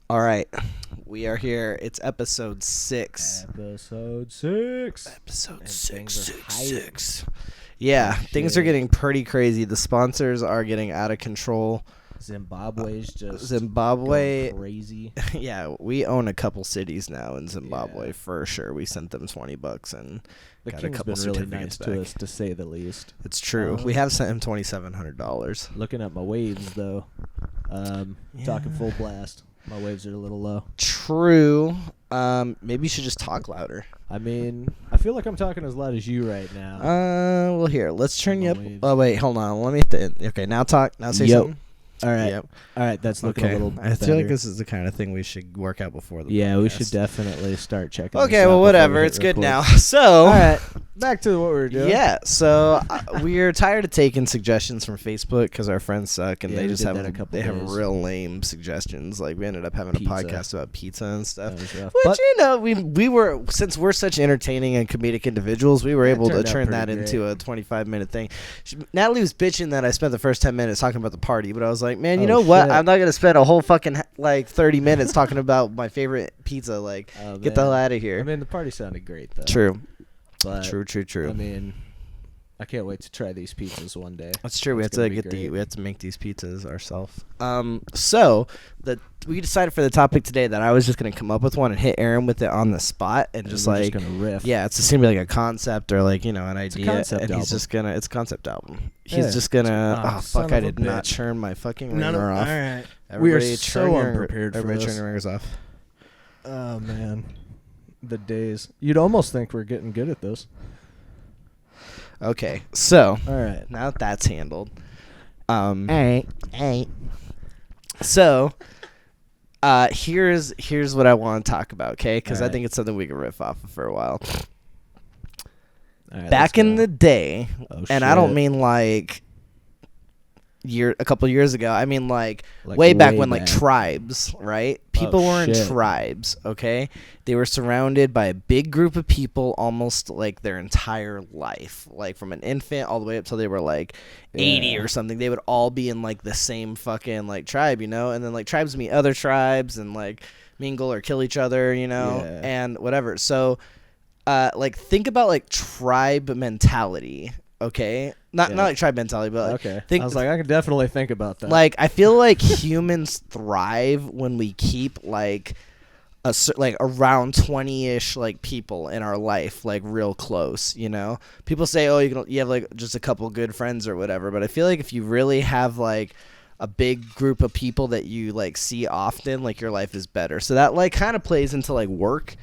All right. We are here. It's episode 6. Episode 6. Episode And 6, things are 6, hype. 6. Yeah, Oh, things are shit. getting pretty crazy. The sponsors are getting out of control. Zimbabwe's just Zimbabwe, going crazy. yeah, we own a couple cities now in Zimbabwe Yeah. for sure. We sent them $20 and The got a king's couple been really certificates nice back. to us, to say the least. It's true. We have sent him $2,700. Looking at my waves, though, talking Yeah. full blast. My waves are a little low. True. Maybe you should just talk louder. I mean, I feel like I'm talking as loud as you right now. Well, here, let's turn you up. Waves. Oh, wait, hold on. Let me hit the. Okay, now talk. Now say Yo. something. All right. Yep. All right, that's looking Okay. a little I feel like better. this is the kind of thing we should work out before the Yeah, we podcast. should definitely start checking. Okay, this out well, before we whatever. hit It's good record. now. So, All right, back to what we were doing. yeah. So we're tired of taking suggestions from Facebook because our friends suck and Yeah, they we just did have that a couple they have days. real lame suggestions. Like we ended up having Pizza. a podcast about pizza and stuff. That was rough. Which But you know, we were, since we're such entertaining and comedic individuals, we were Yeah, it able to turned out turn pretty that great. into a 25-minute thing. Natalie was bitching that I spent the first 10 minutes talking about the party, but I was like, man, you Oh, know what? shit. I'm not gonna spend a whole fucking like 30 minutes talking about my favorite pizza. Like, Oh, get the hell man. out of here. I mean, the party sounded great, though. True, But, true. I mean, I can't wait to try these pizzas one day. That's true. We have It's to gonna be get great. we have to make these pizzas ourselves. So we decided for the topic today that I was just gonna come up with one and hit Aaron with it on the spot and And just we're like, gonna riff. yeah, it's just gonna be like a concept or like, you know, an a idea, concept and he's album. just gonna. It's a concept album. He's Yeah. just gonna. Ah, Oh son fuck! I of a did not bitch. turn my fucking None of, ringer all off. right. Everybody we are turn so your- unprepared for Everybody this. turn your ringers off. Oh man, the days. You'd almost think we're getting good at this. Okay, so All right. now that that's handled, Hey. so here's what I want to talk about, okay? Because I Alright. think it's something we can riff off of for a while. All right, Back let's in go. the day, Oh, and I don't shit. mean like a couple years ago. I mean like Like, way back way when like back. tribes, right? People were in shit. tribes, okay? They were surrounded by a big group of people almost like their entire life. Like from an infant all the way up till they were like 80 Yeah. or something. They would all be in like the same fucking like tribe, you know? And then like tribes meet other tribes and like mingle or kill each other, you know? Yeah. And whatever. So like think about like tribe mentality, okay? Not Yeah. like tribe mentality, but like, Okay. think I was like, I could definitely think about that. like I feel like humans thrive when we keep like like around 20-ish like people in our life like real close, you know? People say, "Oh, you have like just a couple good friends or whatever," but I feel like if you really have like a big group of people that you like see often, like your life is better. So that like kind of plays into like work.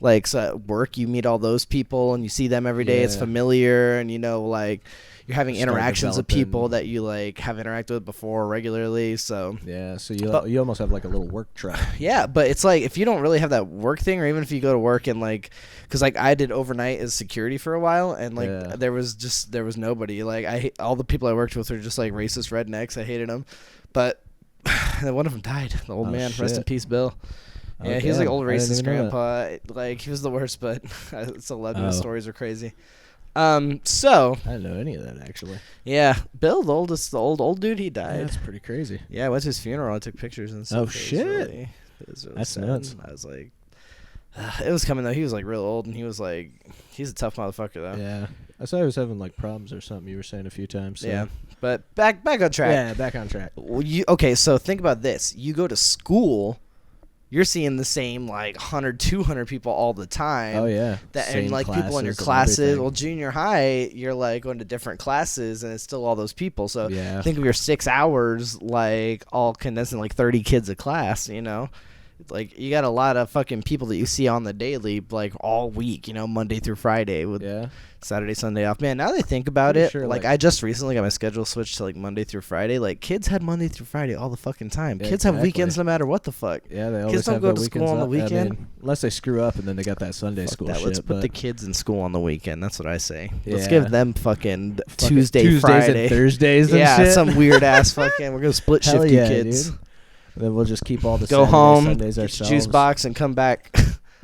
Like so at work you meet all those people and you see them every day. It's Yeah. familiar and you know like you're having Start interactions with developing- people that you like have interacted with before regularly. So yeah, so But- you almost have like a little work tribe. yeah, but it's like if you don't really have that work thing, or even if you go to work and like, because like I did overnight as security for a while, and like Yeah. there was nobody. Like all the people I worked with were just like racist rednecks. I hated them, but then one of them died. The old Oh, man, rest in shit. peace, Bill. Oh, Yeah, he was like damn. old I didn't racist even know that. grandpa. Like he was the worst, but I still loved him. His Oh. stories are crazy. So I didn't know any of that actually. yeah, Bill, the old dude, he Yeah, died. that's pretty crazy. Yeah, I went to his funeral. I took pictures and stuff. Oh, It was shit. It was really That's sad. nuts. I was like, it was coming though. He was like real old, and he was like, he's a tough motherfucker though. Yeah, I saw he was having like problems or something. You were saying a few times. So. Yeah. But back on track. Yeah, back on track. Well, okay, so think about this. You go to school, you're seeing the same like 100, 200 people all the time. Oh yeah. That, Same and like people in your classes and classes. everything. Well, junior high, you're like going to different classes, and it's still all those people. So Yeah. think of your 6 hours like all condensed in like 30 kids a class. You know, it's like you got a lot of fucking people that you see on the daily, like all week. You know, Monday through Friday with Yeah. Saturday, Sunday off. Man, now that I think about Pretty it, sure, like like- I just recently got my schedule switched to like Monday through Friday. Like kids had Monday through Friday all the fucking time. Yeah, Kids have exactly. weekends no matter what the fuck. Yeah, they always don't have go their to school weekends on the up. I weekend. mean, unless they screw up and then they got that Sunday Fuck school that. shit. Let's put but the kids in school on the weekend. That's what I say. Let's Yeah. give them fucking fucking Tuesday, Tuesdays Friday, and Thursdays and yeah, shit. some weird ass fucking. We're gonna split Hell shift you yeah, kids. dude. Then we'll just keep all the Go Saturday, home, Sundays get your ourselves. juice box, and come back.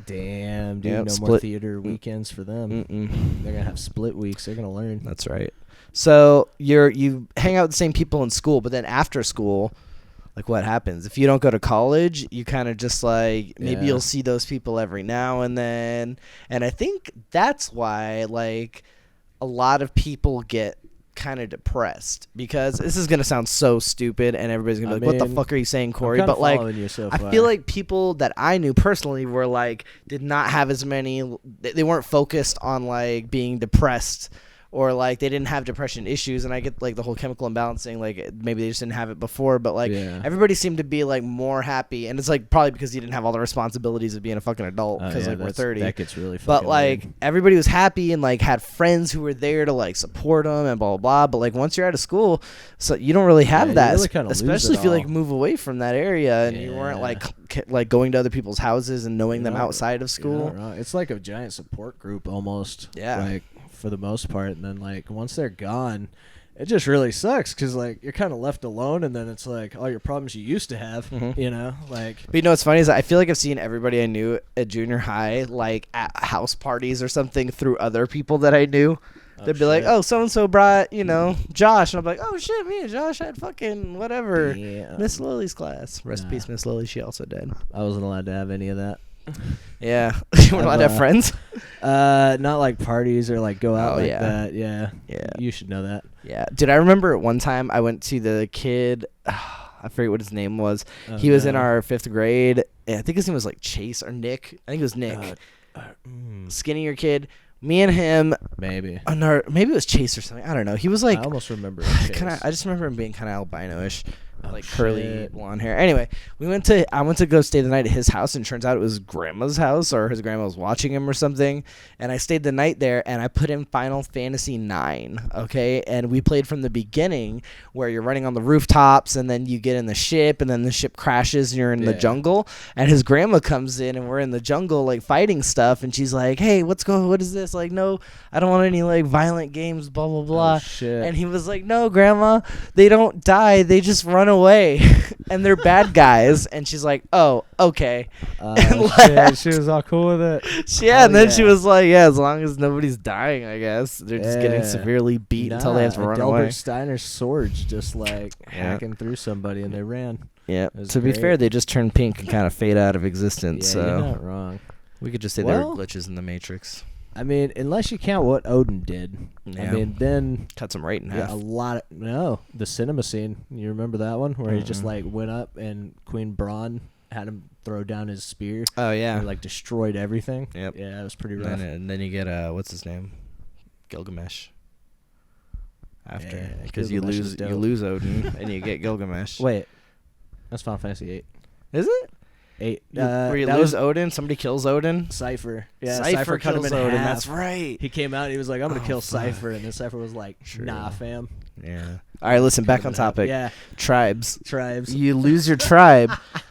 Damn, dude, Yep, no more split. theater weekends for them. Mm-mm. They're gonna have split weeks. They're gonna learn. That's right. So you hang out with the same people in school, but then after school, like what happens if you don't go to college. You kind of just like maybe Yeah. you'll see those people every now and then, and I think that's why like a lot of people get kind of depressed, because this is gonna sound so stupid and everybody's gonna be like, what the fuck are you saying, Corey? But like I feel like people that I knew personally were like did not have as many, they weren't focused on like being depressed, or like they didn't have depression issues. And I get like the whole chemical imbalancing, like maybe they just didn't have it before, but like everybody seemed to be like more happy. And it's like probably because you didn't have all the responsibilities of being a fucking adult, because like we're 30. That gets really fucking but like weird. everybody was happy and like had friends who were there to like support them and blah blah blah. But like once you're out of school, so you don't really have you that, really kinda lose especially it if you like all. move away from that area and you weren't like going to other people's houses and knowing them outside of school. It's like a giant support group almost. Yeah. Like for the most part, and then like once they're gone, it just really sucks because like you're kind of left alone, and then it's like all your problems you used to have, you know, like. But you know what's funny is I feel like I've seen everybody I knew at junior high like at house parties or something through other people that I knew. They'd be like, oh, so and so brought, you know, Josh, and I'm like, oh shit, me and Josh had fucking whatever. Yeah. Miss Lily's class. Rest in peace, Miss Lily. She also dead. I wasn't allowed to have any of that. Yeah. You weren't allowed to have friends? Not like parties or like go out like yeah. that. Yeah. Yeah. You should know that. Yeah. Dude, I remember at one time I went to the kid, I forget what his name was. He was in our 5th grade. I think his name was like Chase or Nick. I think it was Nick. Skinnier kid. Me and him. Maybe. Maybe it was Chase or something. I don't know. He was like, I almost remember. I just remember him being kind of albino-ish. Like curly blonde hair. Anyway, I went to go stay the night at his house, and turns out it was grandma's house, or his grandma was watching him or something. And I stayed the night there, and I put in Final Fantasy 9, okay? And we played from the beginning, where you're running on the rooftops, and then you get in the ship, and then the ship crashes, and you're in the jungle. And his grandma comes in, and we're in the jungle, like fighting stuff, and she's like, "Hey, what is this? Like, no, I don't want any like violent games, blah blah blah." Oh, shit. And he was like, "No, grandma, they don't die, they just run away and they're bad guys." And she's like, "Oh, okay." And shit, she was all cool with it. And then she was like, "Yeah, as long as nobody's dying, I guess they're just getting severely beat until they have to run away." Delbert Steiner's swords just like hacking through somebody, and they ran. Yeah. To be fair, they just turn pink and kind of fade out of existence. Yeah, so you're not wrong. we could just say there were glitches in the Matrix. I mean, unless you count what Odin did. Yeah. I mean, then Cut some right in half. the cinema scene. You remember that one where he just like went up and Queen Braun had him throw down his spear. Oh yeah. And, like destroyed everything. Yep. Yeah, it was pretty rough. And then you get what's his name, Gilgamesh. After, because you Gilgamesh is lose dope. Odin and you get Gilgamesh. Wait, that's Final Fantasy VIII. Is it? 8. Where you that was was Odin, somebody kills Odin. Cypher. Yeah, Cypher cut him kills in Odin. half. That's right. He came out. He was like, "I'm gonna kill fuck. Cypher," and then Cypher was like, "Nah, fam." Yeah. All right, listen. Back on topic. Yeah, Tribes. tribes. You lose your tribe.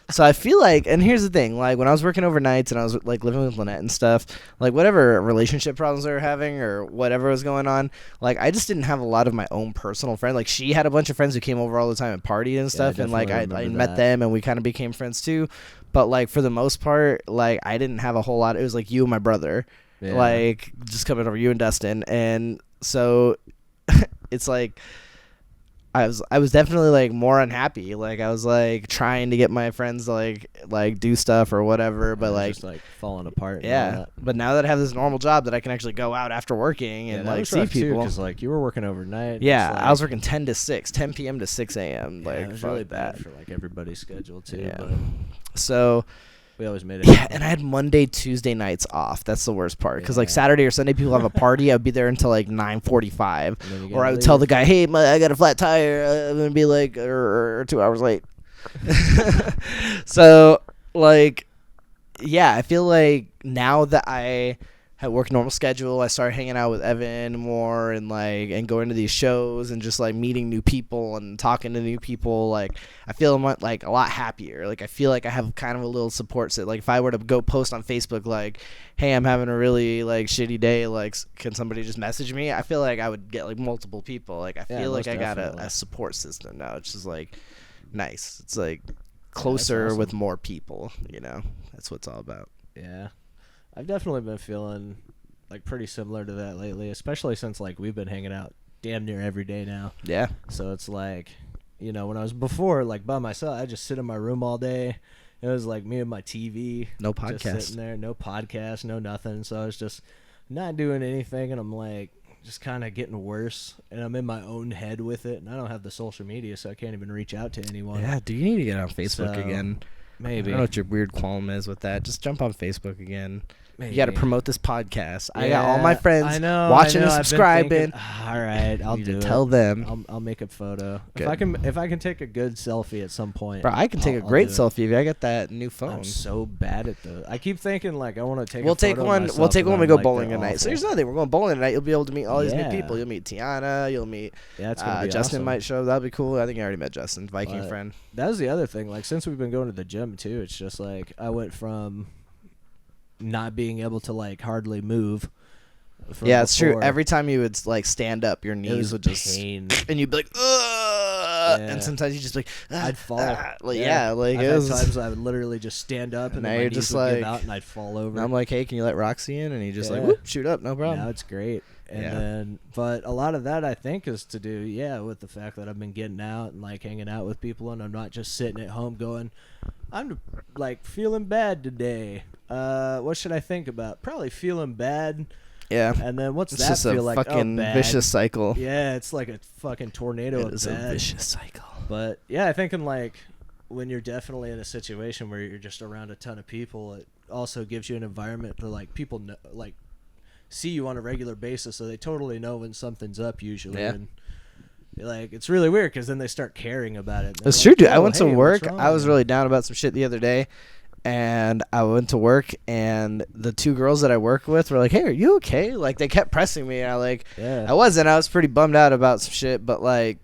So I feel like, and here's the thing, like when I was working overnights and I was like living with Lynette and stuff, like whatever relationship problems they were having or whatever was going on, like I just didn't have a lot of my own personal friends. Like she had a bunch of friends who came over all the time and partied and stuff, and like I met them and we kind of became friends too. But like for the most part, like I didn't have a whole lot. It was like you and my brother, like just coming over, you and Dustin, and so it's like. I was definitely like more unhappy. Like I was like trying to get my friends to like do stuff or whatever, but like just like falling apart. Yeah, but now that I have this normal job that I can actually go out after working and like see people, because like you were working overnight. Yeah, like, I was working 10 p.m. to 6 a.m. Yeah, Like it was really bad for like everybody's schedule too. Yeah. But so. We always made it. Yeah, and I had Monday, Tuesday nights off. That's the worst part. Because, like, Saturday or Sunday, people have a party. I'd be there until, like, 9:45. Or I would tell the guy, hey, I got a flat tire. I'm going to be, like, or 2 hours late. So, like, yeah, I feel like now that I had worked normal schedule, I started hanging out with Evan more and going to these shows and just like meeting new people and talking to new people. Like I feel like a lot happier. Like I feel like I have kind of a little support set. Like if I were to go post on Facebook like, hey, I'm having a really like shitty day, like can somebody just message me? I feel like I would get like multiple people. Like I feel like I got a support system now. It's just like nice. It's like closer with more people, you know. That's what it's all about. Yeah. I've definitely been feeling like pretty similar to that lately, especially since like we've been hanging out damn near every day now. Yeah. So it's like you know, when I was before, like, by myself, I just sit in my room all day. It was like me and my TV. No Just podcast. sitting there, no podcast, no nothing. So I was just not doing anything, and I'm like, just kind of getting worse. And I'm in my own head with it, and I don't have the social media, so I can't even reach out to anyone. Yeah, do you need to get on Facebook So, again? Maybe. I don't know what your weird qualm is with that. Just jump on Facebook again. Maybe. You got to promote this podcast. I Yeah, got all my friends I know, watching I know. and I've been subscribing. thinking, all right, I'll You do need it. to tell them. I'll make a photo. Good. If I can take a good selfie at some point. Bro, I can take a I'll great do it. selfie if I got that new phone. I'm so bad at those. I keep thinking like I want to take. We'll a photo take of one. myself, We'll take and one when we I'm go like, bowling they're tonight. So awful. here's another thing. We're going bowling tonight. You'll be able to meet all these new Yeah. people. You'll meet Tiana. You'll meet Yeah, it's gonna be Justin awesome. might show. That'll be cool. I think I already met Justin, Viking But friend. That was the other thing. Like since we've been going to the gym too, it's just like I went from not being able to like hardly move. from Yeah, it's true. before. Every time you would like stand up, your It knees was would just pain. and you'd be like, ugh, Yeah. and sometimes you just like, I'd fall. like yeah, like I've it had was. times I would literally just stand up and Now then my you're knees just would give like- out and I'd fall over. And I'm like, hey, can you let Roxy in? And he just like, Yeah. whoop, shoot up, no problem. Now it's great. And Yeah. then, but a lot of that I think is to do, yeah, with the fact that I've been getting out and like hanging out with people, and I'm not just sitting at home going, I'm like feeling bad today. What should I think about? Probably feeling bad. Yeah, And then what's it's that just feel a like? fucking Oh, bad. vicious cycle. Yeah, it's like a fucking tornado It of is a bad. vicious cycle. But yeah, I think in like when you're definitely in a situation where you're just around a ton of people, it also gives you an environment to like people know, like see you on a regular basis, so they totally know when something's up usually. Yeah. And like it's really weird because then they start caring about it. That's true, dude. I "Oh, went to hey, what's work. wrong?" I was really down about some shit the other day. And I went to work, and the two girls that I work with were like, "Hey, are you okay?" Like they kept pressing me. And Yeah. I wasn't. I was pretty bummed out about some shit, but like,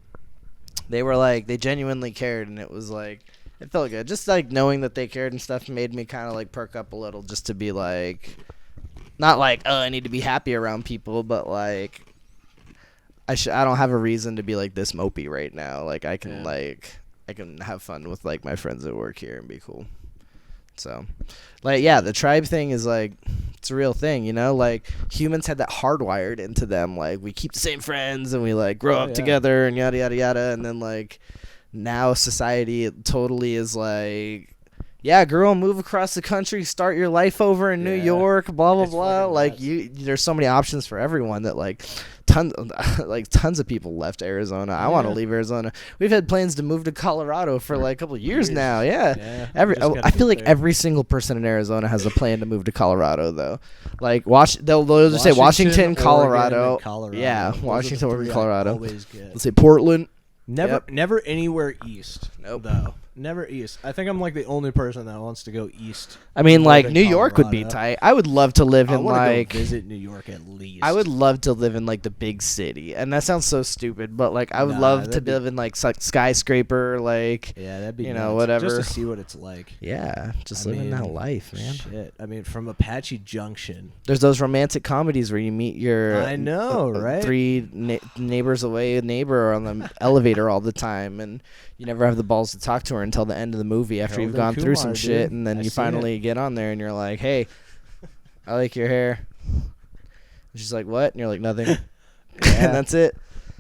they were like, they genuinely cared, and it was like, it felt good. Just like knowing that they cared and stuff made me kind of like perk up a little, just to be like, not like, oh, I need to be happy around people, but like, I don't have a reason to be like this mopey right now. Like I can I can have fun with like my friends at work here and be cool. So, like, yeah, the tribe thing is like, it's a real thing, you know? Like, humans had that hardwired into them. Like, we keep the same friends and we, like, grow up yeah. together and yada, yada, yada. And then, like, now society totally is like, yeah, girl, move across the country, start your life over in New Yeah. York, blah, blah, It's blah. fucking Like, nuts. there's so many options for everyone that, like, tons of people left Arizona. I want to Yeah. leave Arizona. We've had plans to move to Colorado for, like, a couple of years now. Yeah. Yeah, Every just gotta I feel get like there. every single person in Arizona has a plan to move to Colorado, though. Like they'll just say Washington, Oregon, Colorado. and Colorado. Yeah, Those are the Washington, Oregon, three I Colorado. always get. Let's say Portland. Never, Yep. never anywhere east. Nope. Though. Never east. I think I'm like the only person that wants to go east. I mean, more like than New York would be Colorado. tight. I would love to live I in want to like. go visit New York at least. I would love to live in like the big city, and that sounds so stupid, but like I would Nah, love to that'd be- live in like skyscraper, like Yeah, that'd be you know, nuts. whatever. Just to see what it's like. yeah, just I living that mean, life, man. Shit. I mean, from Apache Junction. There's those romantic comedies where you meet your I know, right? three neighbors away neighbor on the elevator all the time, and you never have the balls to talk to her until the end of the movie after Harold you've and gone through some Kumar, shit, dude. and then I you seen finally get on there and you're like, hey, I like your hair. And she's like, what? And you're like, nothing. Yeah. And that's it.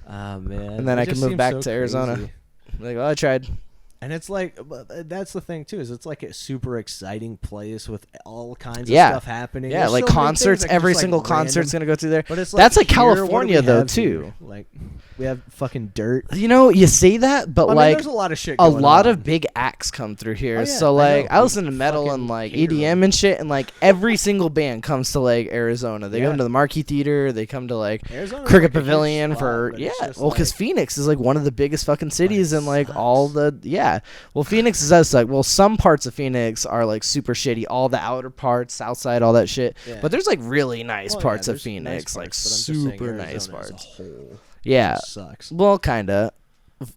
Oh man. And then It I can just move seems back so to Arizona. crazy. Like, well, I tried. And it's like, but that's the thing too, is it's like a super exciting place with all kinds Yeah. of stuff happening. Yeah, There's like so many concerts. things that can Every just, like, single random- concert's gonna go through there. But it's That's like here, what do California, we though, have too. here? Like we have fucking dirt. You know, you say that, but I mean, like there's a lot of shit. a going lot on. of big acts come through here. Oh, yeah, So I like know. I listen to metal Fucking and like hear 'em. EDM and shit, and like every single band comes to like Arizona. They Yeah. come to the Marquee Theater. They come to like Arizona's Cricket like a huge Pavilion spot, for but yeah. it's just Well, because like- Phoenix is like one of the biggest fucking cities But it in like sucks. all the yeah. Well, Phoenix is us like well, some parts of Phoenix are like super shitty. All the outer parts, South Side, all that shit. Yeah. But there's like really nice Well, yeah, parts of there's Phoenix, nice like parts, but I'm just saying super nice Arizona as a parts. whole Yeah. sucks. Well, kinda.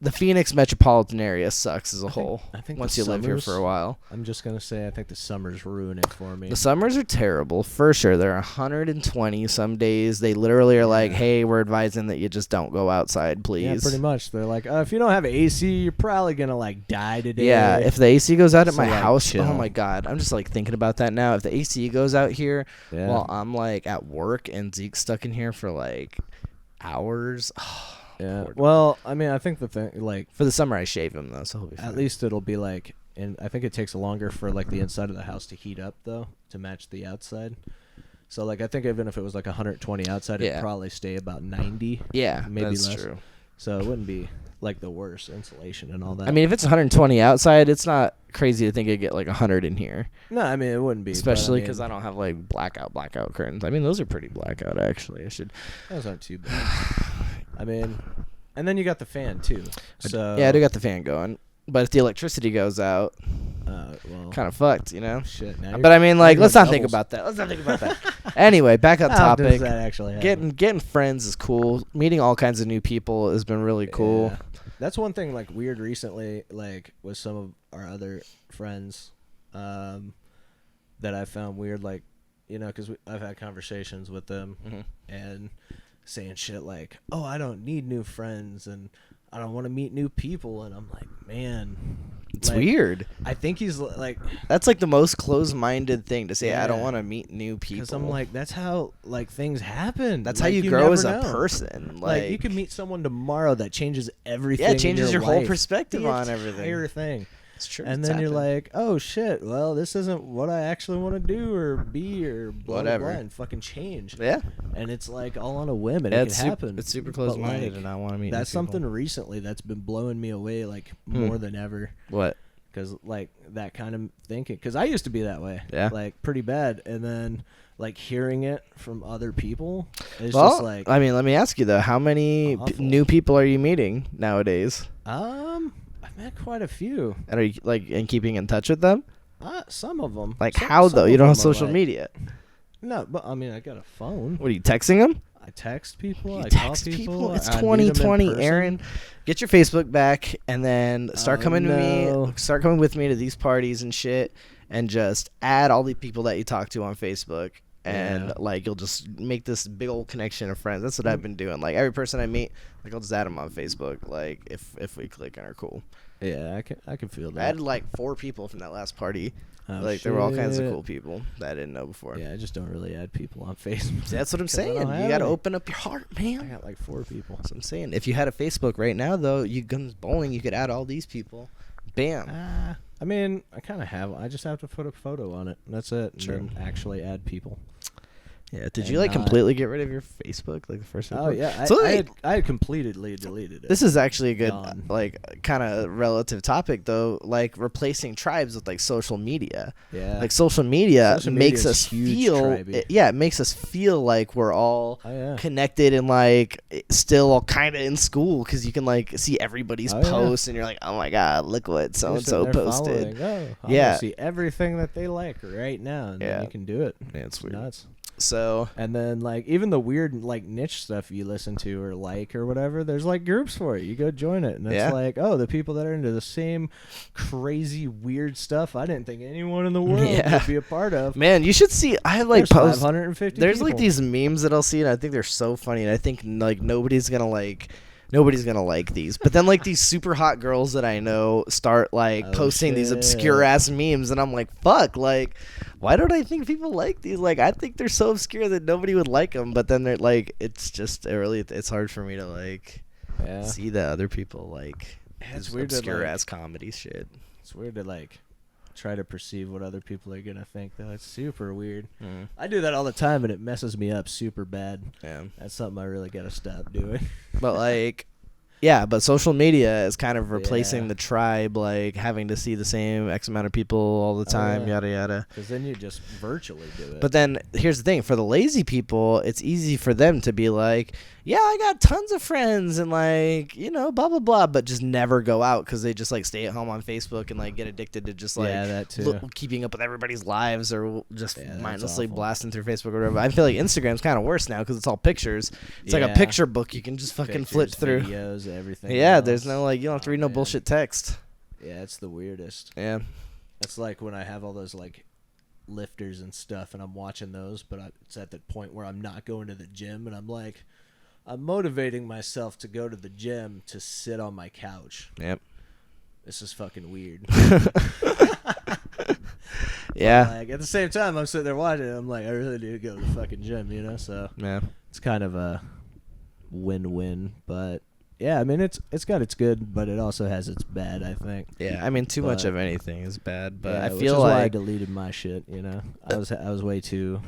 The Phoenix metropolitan area sucks as a whole. I think once the you live here summers- for a while. I'm just gonna say I think the summers ruin it for me. The summers are terrible for sure. They're 120 some days. They literally are like, Yeah. "Hey, we're advising that you just don't go outside, please." Yeah, pretty much. They're like, if you don't have AC, you're probably gonna like die today. Yeah, if the AC goes out at So, my like, house, chill. oh my god, I'm just like thinking about that now. If the AC goes out here Yeah. while I'm like at work and Zeke's stuck in here for like hours, Yeah. Poor dog. Well, I mean, I think the thing, like, For the summer, I shave him though, so he'll be fine. at least it'll be like, and I think it takes longer for like the inside of the house to heat up though to match the outside. So like, I think even if it was like 120 outside, Yeah. it'd probably stay about 90. Yeah, maybe that's less. true. So it wouldn't be like the worst insulation and all that. I mean, if it's 120 outside, it's not crazy to think it'd get like 100 in here. no, I mean it wouldn't be, Especially because because I don't have like blackout curtains. I mean, those are pretty blackout actually. I should. those aren't too bad. I mean, and then you got the fan too. So Yeah, I do got the fan going, but if the electricity goes out, well, kind of fucked, you know. shit. Now But I mean, like, you're let's not doing think doubles. about that. Let's not think about that. Anyway, back on How does topic. that actually happen? Getting friends is cool. Meeting all kinds of new people has been really cool. Yeah. That's one thing like weird recently, like with some of our other friends, that I found weird, like, you know, because I've had conversations with them Mhm. and saying shit like, "Oh, I don't need new friends and I don't want to meet new people," and I'm like, man, It's like, weird. I think he's like, That's like the most closed-minded thing to say. I don't Yeah. want to meet new people. because I'm like, that's how like things happen. that's Like, how you never grow as a know. person. Like, you could meet someone tomorrow that changes everything. Yeah, it in changes your whole life. perspective The on everything. entire thing. It's true. And it's then you're happened. like, oh shit, well, this isn't what I actually want to do or be or blah, Whatever. blah, blah, and fucking change. yeah, And it's like all on a whim, and yeah, it it's can super, happen. it's super But, closed-minded, like, and I want to meet. that's new people. something recently that's been blowing me away, like more than ever. What? Because like that kind of thinking, because I used to be that way, Yeah. like pretty bad, and then like hearing it from other people, it's Well, just like, I mean, let me ask you though: how many Awful. new people are you meeting nowadays? I've met quite a few. And are you like in keeping in touch with them? Some of them. Like how though? You don't have social media. No, but I mean, I got a phone. What are you texting them? I text people. You I text call people. It's I meet 'em in 2020, person. Aaron. Get your Facebook back and then start Oh, coming to no. me. Start coming with me to these parties and shit, and just add all the people that you talk to on Facebook. And Yeah. like you'll just make this big old connection of friends. That's what I've been doing. Like every person I meet, like I'll just add them on Facebook. Like if we click and are cool. Yeah, I can feel I that. had like 4 people from that last party. Oh, Like there were all kinds of shit. cool people that I didn't know before. Yeah, I just don't really add people on Facebook. See, that's what I'm 'Cause I saying. don't You have got to any. open up your heart, I man. got like 4 people. That's what I'm saying. If you had a Facebook right now, though, you guns bowling, you could add all these people. Bam. I mean, I kind of have. I just have to put a photo on it. And that's it. And True. then actually add people. Yeah. Did and you like not- completely get rid of your Facebook, like the first? Oh yeah, So I had completely deleted it. this is actually a good, Gone. like, kind of relative topic, though. Like replacing tribes with like social media. yeah. Like social media Social media makes is us huge feel. tribey. It makes us feel like we're all oh yeah. connected and like still kind of in school because you can like see everybody's Oh, yeah. posts and you're like, oh my god, look what so You're and so sitting there posted. following, I Yeah. wanna see everything that they like right now, and Yeah. then you can do it. Yeah, it's weird. Nuts. So And then like even the weird like niche stuff you listen to or like or whatever, there's like groups for it. You go join it, and it's Yeah. like, oh, the people that are into the same crazy weird stuff I didn't think anyone in the world Yeah. would be a part of. man, you should see. I have like There's posts. 550. There's like people. these memes that I'll see, and I think they're so funny, and I think like nobody's gonna like these. But then like these super hot girls that I know start like Oh, posting these shit. obscure ass memes, and I'm like, fuck, like, why don't I think people like these? Like, I think they're so obscure that nobody would like them. But then they're like, it's hard for me to like Yeah. see that other people like It's this weird to, obscure like- ass comedy shit. It's weird to like try to perceive what other people are gonna think though. It's super weird. Mm, I do that all the time, and it messes me up super bad. yeah. That's something I really gotta stop doing. But like, yeah, but social media is kind of replacing Yeah. the tribe, like having to see the same X amount of people all the time, yeah. yada yada. Because then you just virtually do it. But then here's the thing: for the lazy people, it's easy for them to be like, "Yeah, I got tons of friends," and like, blah blah blah, but just never go out because they just like stay at home on Facebook and like get addicted to just like yeah, that too. keeping up with everybody's lives or just Yeah, that's mindlessly awful. blasting through Facebook or whatever. I feel like Instagram's kind of worse now because it's all pictures. It's like a Yeah. picture book you can just fucking flip Pictures, through. videos, everything. Yeah, else. there's no like you don't have to Oh, read no man. bullshit text. Yeah, it's the weirdest. Yeah. That's like when I have all those like lifters and stuff, and I'm watching those, but it's at the point where I'm not going to the gym, and I'm like, I'm motivating myself to go to the gym to sit on my couch. Yep. This is fucking weird. Yeah. Like at the same time, I'm sitting there watching it. I'm like, I really do go to the fucking gym, So Yeah. it's kind of a win-win, but yeah, I mean it's got its good, but it also has its bad. I think. Yeah, I mean, too much But- of anything is bad, but Yeah, I which feel is why I like deleted my shit. You know, I was way too.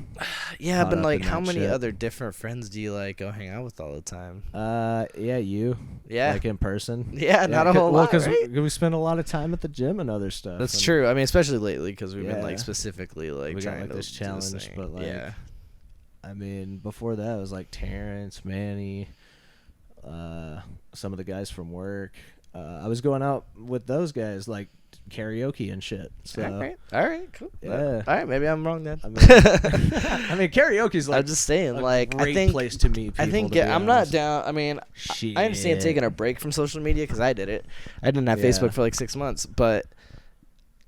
yeah, caught but up like, in how that many shit. other different friends do you like go hang out with all the time? Yeah, you. Yeah. Like in person. Yeah, not a whole lot, Because right? we spend a lot of time at the gym and other stuff. That's and true. I mean, especially lately because we've been like Yeah. specifically like We got, trying like, to this do challenge, thing. but, like, yeah, I mean, before that it was like Terrence, Manny, some of the guys from work. I was going out with those guys like karaoke and shit. So all right, cool. Yeah. all right, maybe I'm wrong then. I mean, I mean, karaoke's like I'm just saying, a like, great I think place to meet people. I think to be I'm not honest. down. I mean, Shit. I understand taking a break from social media because I did it. I didn't have Yeah. Facebook for like 6 months, but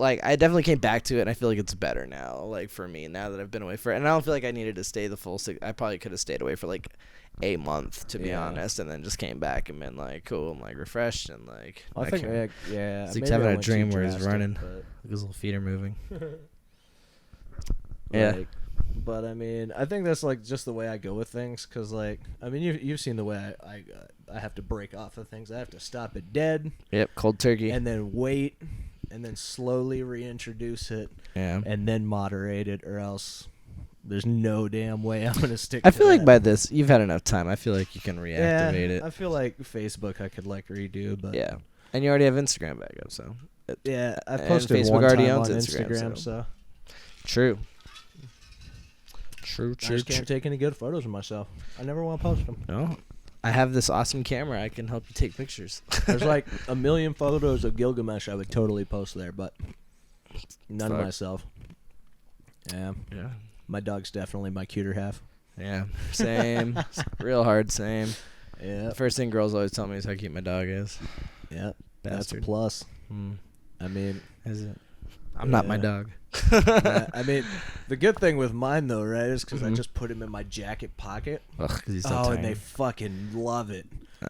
like I definitely came back to it, and I feel like it's better now. Like for me, now that I've been away for it, and I don't feel like I needed to stay the full 6. I probably could have stayed away for like a month, to be Yeah. honest, and then just came back and been like, cool, I'm like refreshed and like. I think can- yeah. Zeke's maybe having I a went too dream where he's drastic, running. but- his little feet are moving. Yeah. Like, but I mean, I think that's like just the way I go with things. Cause like, I mean, you've seen the way I have to break off of things. I have to stop it dead, Yep, cold turkey. and then wait, and then slowly reintroduce it, yeah. and then moderate it, or else there's no damn way I'm gonna stick. I to feel like that. by this, you've had enough time. I feel like you can reactivate it. I feel like Facebook I could like redo, but Yeah. And you already have Instagram back up, so. yeah, I And posted Facebook one already time owns on Instagram, Instagram, so- so True. True, I true, just true. can't take any good photos of myself. I never want to post them. No. I have this awesome camera. I can help you take pictures. There's like a million photos of Gilgamesh I would totally post there, but none of Fuck. myself. Yeah, Yeah. my dog's definitely my cuter half. Yeah. Same. Real hard, same. Yeah, The first thing girls always tell me is how cute my dog is. yeah, that's a Bastard. plus. Hmm. I mean, Is it? I'm not my Yeah. dog. I mean, the good thing with mine though, right, is because I Mhm. just put him in my jacket pocket. Ugh, 'cause he's so Oh, tiny. and they fucking love it.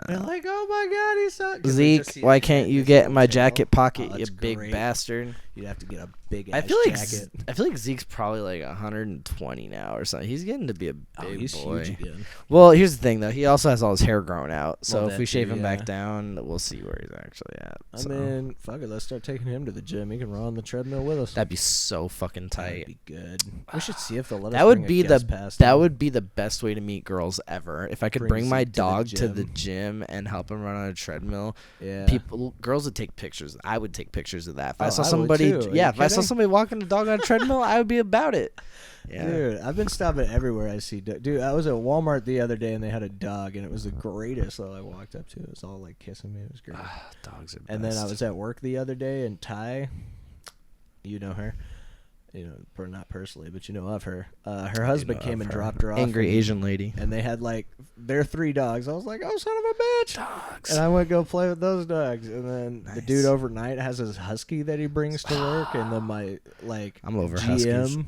They're Uh, like, "Oh my god, he's so." 'cause they just Zeke, see why his can't head, you his get little my tail. jacket pocket, Oh, you that's big great. bastard? You'd have to get a big ass I feel like jacket. I feel like Zeke's probably like 120 now or something. He's getting to be a big Oh, he's boy. huge again. Well, here's the thing though. He also has all his hair grown out. So Well, if that we shave too, him yeah. back down, we'll see where he's actually at. I So, mean, fuck it. Let's start taking him to the gym. He can run on the treadmill with us. that'd be so fucking That'd tight. be good. We should see if they'll let us. That would bring a be the guest past that him. would be the best way to meet girls ever. If I could Bring bring my Zeke to the dog to the gym. gym and help him run on a treadmill, Yeah. girls would take pictures. I would take pictures of that. If I Oh, saw I would somebody, too. Are yeah, you if I saw kidding? somebody walking a dog on a treadmill, I would be about it. Yeah. Dude, I've been stopping everywhere I see. Dude, I was at Walmart the other day and they had a dog and it was the greatest. So I walked up to it. It was all like kissing me. It was great. Ah, dogs are. And then I best. was at work the other day and Ty, you know her, not personally, but you know of her. Her husband know came of and her. dropped her off. Angry and- Asian lady. And they had like their 3 dogs. I was like, oh, son of a bitch. Dogs. And I went go play with those dogs. And then the Nice. dude overnight has his husky that he brings to work. And then my I'm over huskies. GM.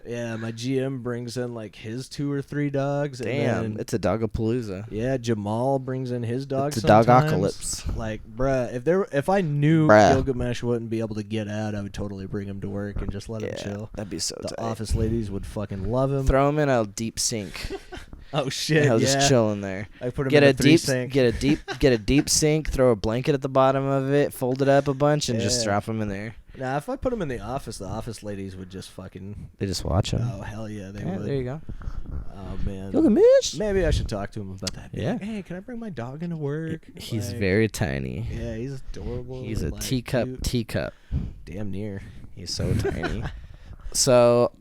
Yeah, my GM brings in like his 2 or 3 dogs. And Damn, then, it's a dogapalooza. yeah, Jamal brings in his dogs. It's a sometimes. dogocalypse. Like, bruh, if I knew Bruh. Gilgamesh wouldn't be able to get out, I would totally bring him to work and just let him Yeah, chill. that'd be so The tight. office ladies would fucking love him. Throw him in a deep sink. Oh shit! And he'll yeah. just chill in there. I put him Get in a three deep, sink. get a deep sink. Throw a blanket at the bottom of it. Fold it up a bunch and just Yeah. drop him in there. Nah, if I put him in the office ladies would just fucking. They just watch him. Oh hell yeah, they Yeah, would. there you go. Oh man. Look at Mitch. Maybe I should talk to him about that. Be Yeah. like, hey, can I bring my dog into work? He's Like, very tiny. Yeah, he's adorable. He's a and, like, teacup. cute. Teacup. Damn near. He's so tiny. So,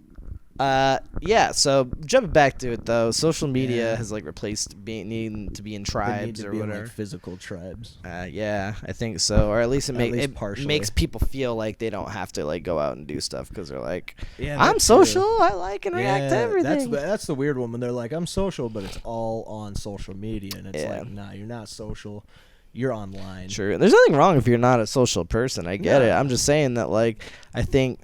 yeah. So jumping back to it though, social media Yeah. has like replaced needing to be in They need tribes to or be in, whatever. like, physical tribes. Yeah, I think so. Or at least At least it partially. makes people feel like they don't have to like go out and do stuff because they're like, Yeah, I'm that too. social. I like and react to Yeah, everything. That's the weird one when they're like, I'm social, but it's all on social media, and it's Yeah. like, nah, you're not social. You're online. True. There's nothing wrong if you're not a social person. I get No. it. I'm just saying that like I think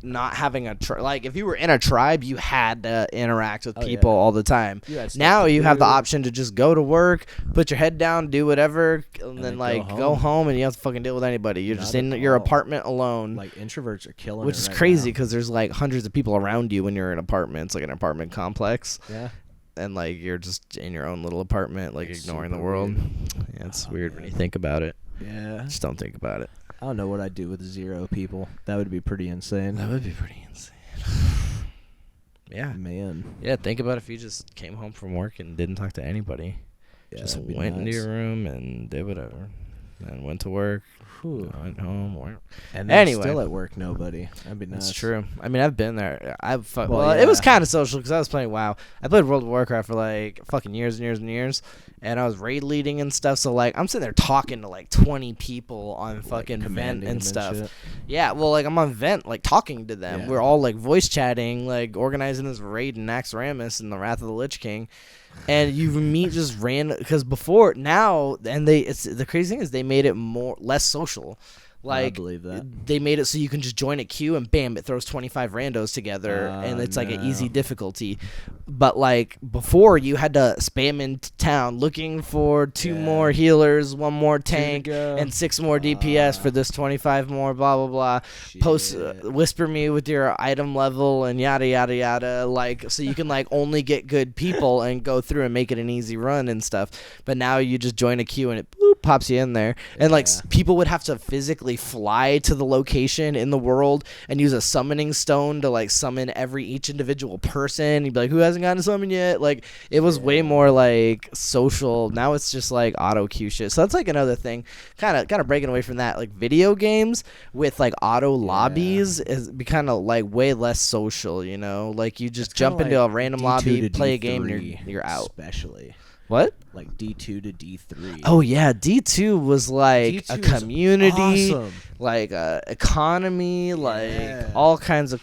not having a like if you were in a tribe, you had to interact with Oh, yeah. people all the time. You had stuff Now to you have the do. option to just go to work, put your head down, do whatever, and then then like go go home. home and you don't have to fucking deal with anybody. You're just Not in at your all. apartment alone. Like introverts are killing Which it is right crazy now. because there's like hundreds of people around you when you're in an apartment. It's like an apartment complex. Yeah. and like you're just in your own little apartment, like It's ignoring the super world. weird. Yeah, it's Oh, weird when man. you think about it. Yeah. Just don't think about it. I don't know what I'd do with 0 people. That would be pretty insane. That would be pretty insane. Yeah. Man. Yeah, think about if you just came home from work and didn't talk to anybody. Yeah, Just that'd be went into nuts. your room and did whatever. And went to work, Whew. went home. And then Anyway. still at work, nobody. That'd be nuts. That's true. I mean, I've been there. Well, Well, it was yeah. kind of social because I was playing WoW. I played World of Warcraft for like fucking years and years and years, and I was raid leading and stuff. So like, I'm sitting there talking to like 20 people on fucking Vent commanding and them stuff. shit. Yeah, well, like I'm on Vent, like talking to them. Yeah. We're all like voice chatting, like organizing this raid in Naxxramas and the Wrath of the Lich King. And you meet just random because before now, and it's the crazy thing is they made it less social. I Like believe that. they made it so you can just join a queue and bam, it throws 25 randos together and it's like an easy no. difficulty. But like before, you had to spam into town looking for 2 Yeah. more healers, 1 more to tank, go. and 6 more DPS for this 25 more. Blah blah blah. Post Shit. whisper me with your item level and yada yada yada. Like so you can like only get good people and go through and make it an easy run and stuff. But now you just join a queue and it boop, pops you in there. And like Yeah. people would have to physically fly to the location in the world and use a summoning stone to like summon each individual person. You'd be like, who hasn't gotten a summon yet? Like it was way more like social. Now it's just like auto queue shit. So that's like another thing. Kind of breaking away from that. Like video games with like auto lobbies is kind of like way less social. You know, like you just It's kinda jump into like a random D2 lobby, to play a game, and D3 you're out. Especially What? like D2 to D3. Oh yeah, D2 was like D2 a was community, awesome. like economy, like Yeah. all kinds of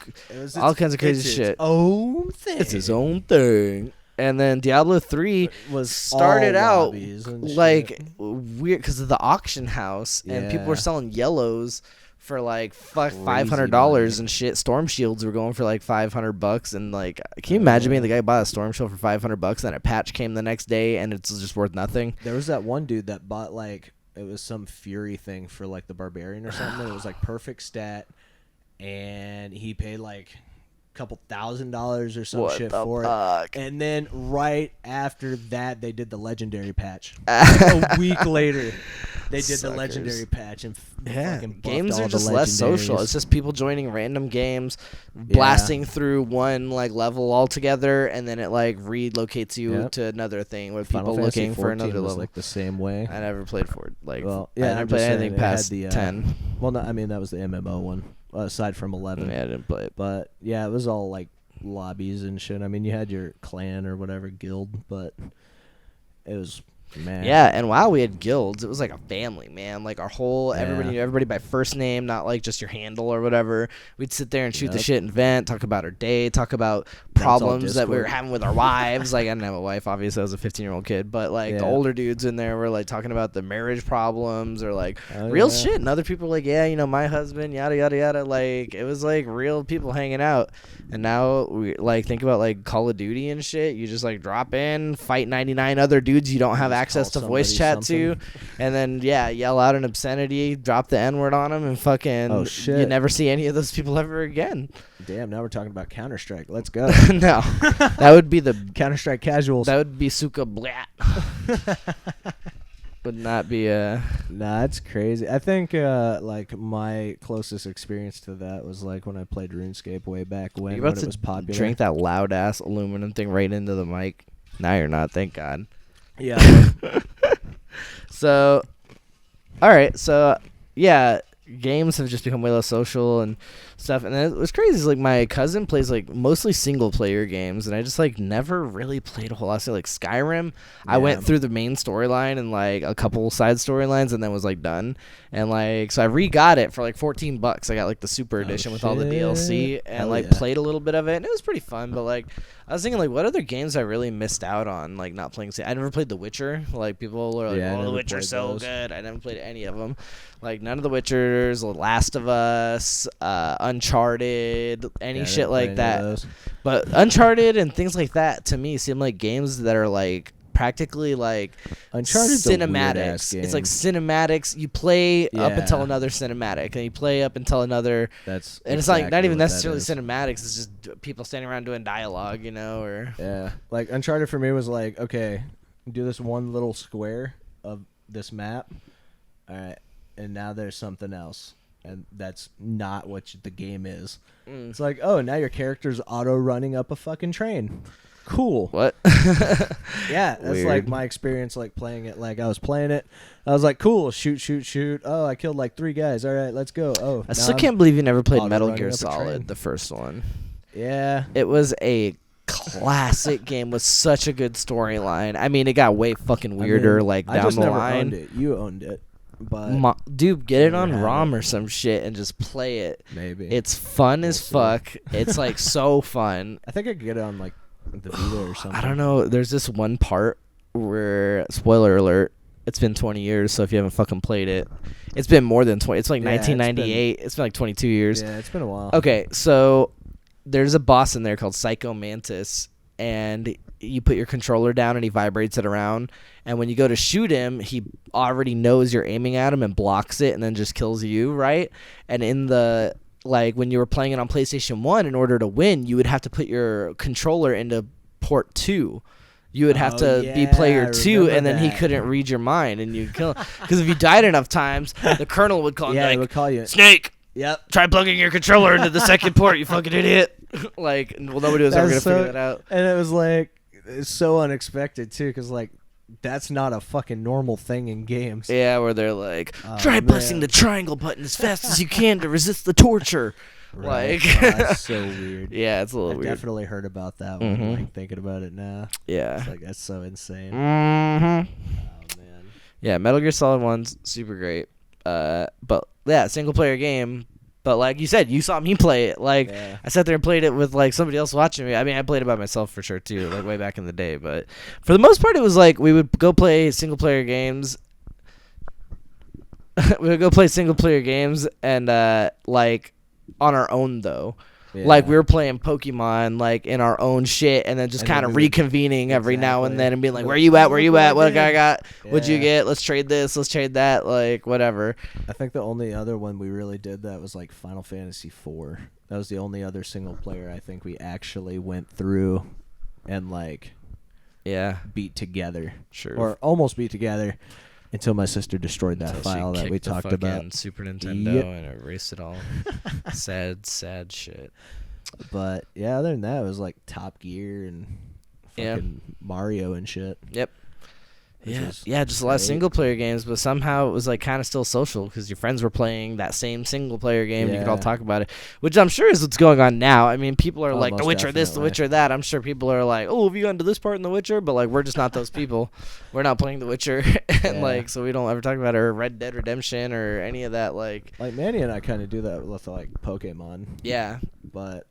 all kinds of crazy it's shit. Its own thing. It's his own thing. And then Diablo 3 was started all out lobbies and like shit. weird because of the auction house, and people were Yeah. selling yellows for like Crazy $500 money. and shit. Storm shields were going for like $500, and like, can you imagine being the guy who bought a storm shield for $500, then a patch came the next day and it's just worth nothing? There was that one dude that bought like it was some Fury thing for like the Barbarian or something. And it was like perfect stat, and he paid like a couple $1,000s or some What shit the for it. fuck? And then right after that, they did the legendary patch. A week later, they did the Suckers. legendary patch and Yeah, fucking buffed games all are the just less social. legendaries. It's just people joining random games, blasting through one like level altogether, and then it like relocates you Yep. to another thing with Final people Fantasy looking for 14 another was level. like the same way. I never played for it. Like, Well, I yeah, never I'm played just saying anything it had past the, 10. Well, no, I mean that was the MMO one, aside from 11. Yeah, I didn't play it. But yeah, it was all like lobbies and shit. I mean, you had your clan or whatever guild, but it was man. Yeah, and while we had guilds, it was like a family, man. Like our whole Yeah. everybody knew everybody by first name, not like just your handle or whatever. We'd sit there and shoot the Yep. shit and vent, talk about our day, talk about That's all problems that we were Discord. having with our wives. Like I didn't have a wife, obviously I was a 15-year-old kid, but like the Yeah. older dudes in there were like talking about the marriage problems or like Oh, real yeah. shit. And other people were like, yeah, you know, my husband, yada yada yada. Like it was like real people hanging out. And now we like think about like Call of Duty and shit. You just like drop in, fight 99 other dudes you don't have Just access to call voice somebody chat to, something. and then yeah, yell out an obscenity, drop the N word on them, and fucking Oh, you shit. never see any of those people ever again. Damn, now we're talking about Counter Strike. Let's go. No, that would be the Counter Strike casuals. that would be Suka Blat. Would not be a. Nah, that's crazy. I think like my closest experience to that was like when I played RuneScape way back when, You when about it to was popular. drink that loud ass aluminum thing right into the mic? Now you're not. Thank God. Yeah. So, all right. So, yeah, games have just become way less social and stuff. And then what's crazy is like my cousin plays like mostly single player games, and I just like never really played a whole lot. So like Skyrim, I Yeah. went through the main storyline and like a couple side storylines, and then was like done. And like so I re-got it for like $14. I got like the super edition with all the DLC, shit. and Hell like yeah. played a little bit of it, and it was pretty fun. But like I was thinking like, what other games I really missed out on, like not playing. I never played The Witcher. Like people are like, Yeah, I oh, The never Witcher's played so those. good. I never played any of them. Like none of The Witchers, The Last of Us, Uncharted, any Yeah, I shit didn't play like any of that. those. But Uncharted and things like that to me seem like games that are like practically like Uncharted's a weird-ass cinematics. It's like game. cinematics. You play up until Yeah. another cinematic, and you play up until another. That's And it's like not exactly even what that necessarily is. cinematics. It's just people standing around doing dialogue, you know, or Yeah, like Uncharted for me was like, okay, do this one little square of this map, all right, and now there's something else, and that's not what the game is. It's like, oh, now your character's auto running up a fucking train. Cool. what? Yeah, that's like Weird. my experience, like playing it. Like I was playing it, I was like, cool, shoot, shoot, shoot. Oh, I killed like 3 guys. All right, let's go. Oh, I now still I'm- can't believe you never played auto Metal running Gear up a Solid, train. the first one. Yeah, It was a classic game with such a good storyline. I mean, it got way fucking weirder, I mean, like I down just the never line. owned it. You owned it, but Dude, get it Never on had ROM it. or some shit and just play it. maybe It's fun as We'll see. fuck. It's like so fun. I think I could get it on like the Vita or something. I don't know. There's this one part where, spoiler alert, it's been 20 years, so if you haven't fucking played it, it's been more than 20. It's like Yeah, it's 1998. It's been like 22 years. Yeah, it's been a while. Okay, so there's a boss in there called Psycho Mantis, and you put your controller down and he vibrates it around. And when you go to shoot him, he already knows you're aiming at him and blocks it and then just kills you, right? And in the like when you were playing it on PlayStation 1, in order to win, you would have to put your controller into port 2. You would have Oh, to be yeah, player I 2, remember and then he that. couldn't read your mind, and you'd kill him. Because if you died enough times, the colonel would call and Yeah, be they would like, call you. Snake, Yep. try plugging your controller into the second port, you fucking idiot. Like, well, nobody was ever going That's to figure so- that out. And it was like it's so unexpected too, because like that's not a fucking normal thing in games. Yeah, where they're like, Oh, try pressing man. the triangle button as fast as you can to resist the torture. Right. Like, Oh, that's so weird. yeah, it's a I little weird. definitely heard about that one. Mhm. Like thinking about it now, Yeah. it's like that's so insane. hmm Oh man. Yeah, Metal Gear Solid 1's super great. But yeah, single player game. But like you said, you saw me play it. Like Yeah. I sat there and played it with like somebody else watching me. I mean, I played it by myself for sure too, like way back in the day. But for the most part, it was like we would go play single player games. We would go play single player games and like on our own though. Like Yeah. we were playing Pokemon like in our own shit and then just And then kind of we would- reconvening every now and Exactly. then and being like, Like, where you at? Where "Oh, you look at? what I What I did." got? What'd you Yeah. get? Let's trade this. Let's trade that. Like whatever. I think the only other one we really did that was like Final Fantasy IV. That was the only other single player I think we actually went through and like Yeah, beat together, sure. or almost beat together, until my sister destroyed that Until she file that we kicked the talked fucking about. Super Nintendo Yep. and erased it all. sad shit. But yeah, other than that, it was like Top Gear and Yeah. fucking Mario and shit. Yep. which Yeah, is yeah, just a lot of great. single player games, but somehow it was like kind of still social because your friends were playing that same single player game. You could all Yeah. talk about it, which I'm sure is what's going on now. I mean, people are Oh, like The most Witcher this, The definitely. Witcher that. I'm sure people are like, oh, have you gotten to this part in The Witcher? But like, we're just not those people. We're not playing The Witcher, and Yeah. like, so we don't ever talk about it, or Red Dead Redemption or any of that. Like, Like Manny and I kind of do that with like Pokemon, yeah, but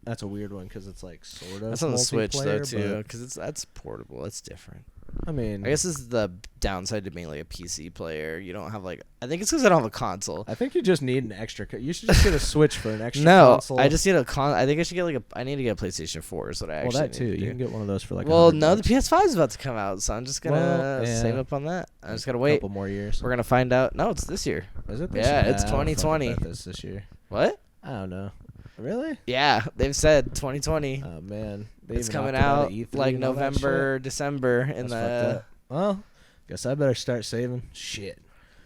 that's a weird one because it's like sort of. that's on the Switch though multiplayer, too, but, because that's portable. It's different. I mean, I guess this is the downside to being like a PC player. You don't have like, I think it's because I don't have a console. I think you just need an extra. You should just get a Switch for an extra. No, console. I just need a I think I should get like a. I need to get a PlayStation 4. Is what I Well, actually. that too. need to You do. can get one of those for like. Well, $100 no, the PS5 is about to come out, so I'm just gonna Well, yeah. save up on that. I just gotta A wait. couple more years. We're gonna find out. No, it's this year. Is it? This Yeah, year? it's Nah, I don't fucking 2020. bet this year. What? I don't know. Really? Yeah, they've said 2020. Oh man, They it's even coming opted out of E3 like and all that November, December shit. in That's fucked the. up. Well, guess I better start saving. Shit.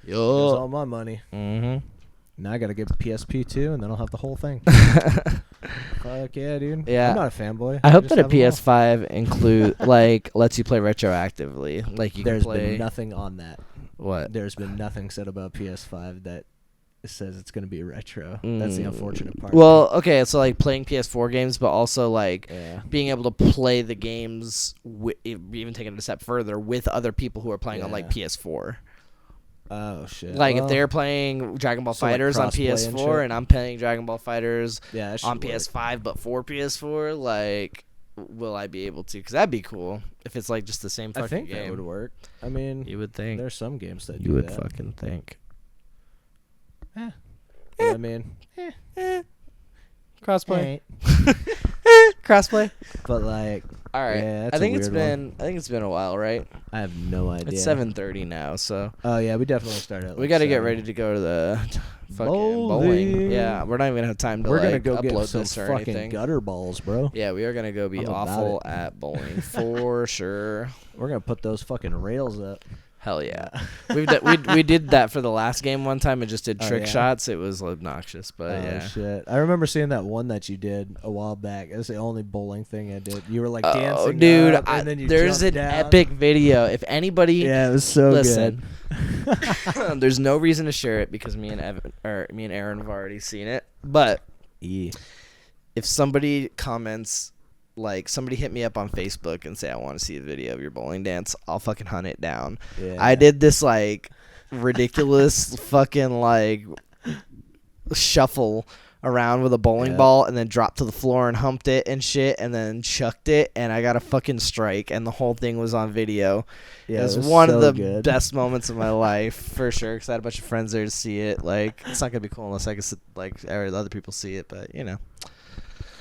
Here's Yo. all my money. Mm-hmm. Now I gotta get PSP too, and then I'll have the whole thing. Fuck yeah, dude. Yeah. I'm not a fanboy. I hope just that a have 'em all. PS5 include like lets you play retroactively. Like you There's can play been nothing on that. what? There's been nothing said about PS5 that says it's gonna be retro. That's the unfortunate part. Well, okay, so like playing PS4 games, but also like Yeah. being able to play the games, even taking it a step further, with other people who are playing on like Yeah. PS4. Oh shit. Like if Well, they're playing Dragon Ball so, like, Fighters on crossplay and PS4 shit? and I'm playing Dragon Ball Fighters yeah, that on should work. PS5, but for PS4, like, will I be able to? Because that'd be cool if it's like just the same fucking I think game. that would work. I mean, You would think. there's some games that You do would that. fucking think. But I mean, Crossplay. eh. Crossplay. But like, All right. yeah, that's I think a it's weird been. I think it's been a while, right? I have no idea. It's 7:30 now, so Oh yeah, we definitely started. At we like got to get 7. ready to go to the fucking Bowling. bowling. Yeah, we're not even gonna have time to We're gonna like go get upload some this or fucking anything. gutter balls, bro. Yeah, we are gonna go be I'm about awful it. at bowling for sure. We're gonna put those fucking rails up. Hell yeah. we did that for the last game one time and just did Oh, trick yeah? shots. It was obnoxious, but Oh yeah. shit! I remember seeing that one that you did a while back. It was the only bowling thing I did. You were like Oh, dancing, dude, up, and then you there's an jumped down. epic video. If anybody Yeah, it was so listen, good. there's no reason to share it because me and Aaron have already seen it. But Yeah. if somebody comments, like somebody hit me up on Facebook and say I want to see a video of your bowling dance, I'll fucking hunt it down. Yeah. I did this like ridiculous fucking like shuffle around with a bowling Yeah. ball and then dropped to the floor and humped it and shit and then chucked it and I got a fucking strike and the whole thing was on video. Yeah, It was, it was one so of the good. best moments of my life for sure because I had a bunch of friends there to see it. Like it's not gonna be cool unless I can like other people see it, but you know.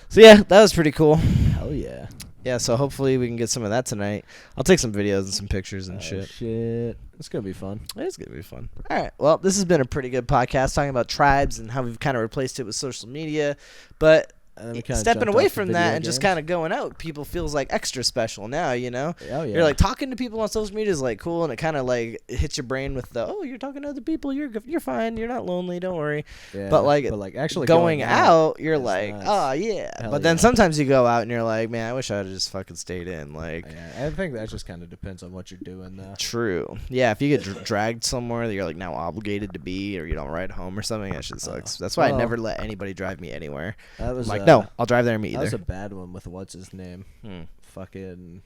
So yeah, that was pretty cool. Hell yeah. Yeah, so hopefully we can get some of that tonight. I'll take some videos and some pictures and shit. Shit. It's gonna be fun. It's going to be fun. All right. Well, this has been a pretty good podcast talking about tribes and how we've kind of replaced it with social media. But And then we kinda stepping jumped away off to from video that and just games. kind of going out, people feels like extra special now, you know? Oh yeah. You're like talking to people on social media is like cool and it kind of like hits your brain with the, oh, you're talking to other people. You're fine. You're not lonely. Don't worry. Yeah, but like actually going out, you're is like, nuts. oh, yeah. Hell But then yeah. sometimes you go out and you're like, man, I wish I had just fucking stayed in. Like, Yeah, I think that just kind of depends on what you're doing though. true. Yeah, if you get dragged somewhere that you're like now obligated to be, or you don't ride home or something, that shit sucks. That's why I well, never let anybody drive me anywhere. That was I'm like, no, I'll drive there and meet you That was there. a bad one with what's his name? Hmm. Fucking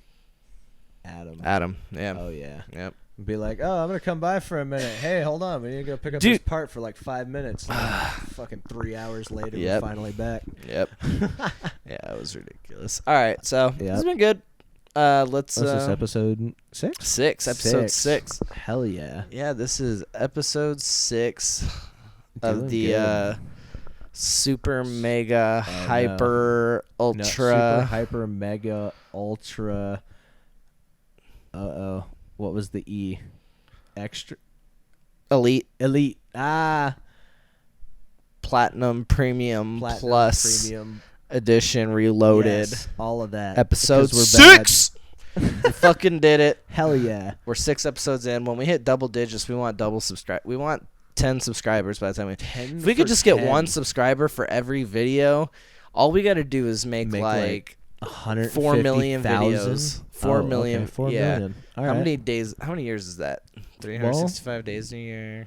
Adam. Adam, yeah, Oh yeah. yep. Be like, oh, I'm gonna come by for a minute. Hey, hold on, we need to go pick up this Dude. part for like 5 minutes. And then fucking 3 hours later, Yep. we're finally back. Yep. Yeah, it was ridiculous. All right, so this Yep. has been good. Let's What's this episode 6? episode 6. Hell yeah. Yeah, this is episode 6 of Doing the good. super mega Oh, no. hyper ultra. No, super hyper mega ultra. What was the E? Extra elite elite. platinum premium Platinum plus premium edition reloaded Yes, all of that. episode because we're bad. 6. We fucking did it. Hell yeah. We're 6 episodes in. When we hit double digits, we want double subscribe. We want 10 subscribers by the time we. 10 If we could for just get 10. one subscriber for every video, all we got to do is make like 4 million 150,000? videos. 4 million. Okay, 4 yeah. million. All How right. many days? How many years is that? 365 days a year.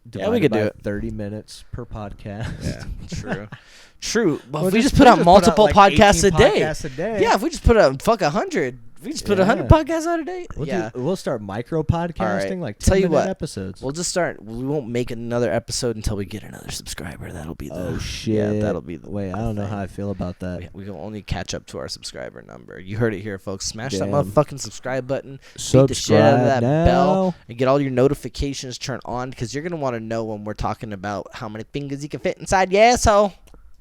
Divided we could by do it. 30 minutes per podcast. Yeah, true. True. But Well, if we just put out multiple like podcasts a 18 day. podcasts a day. Yeah, if we just put out 100. If we just put 100 Yeah. podcasts out a day. We'll yeah. we'll start micro podcasting, like Tell you 10-minute what, episodes. We'll just start. We won't make another episode until we get another subscriber. That'll be the. Oh shit! Yeah, that'll be the. Wait, I don't know how I feel about that. We can only catch up to our subscriber number. You heard it here, folks. Smash that Damn. motherfucking subscribe button. Beat the shit out of that Subscribe now. bell and get all your notifications turned on because you're gonna want to know when we're talking about how many fingers you can fit inside your asshole.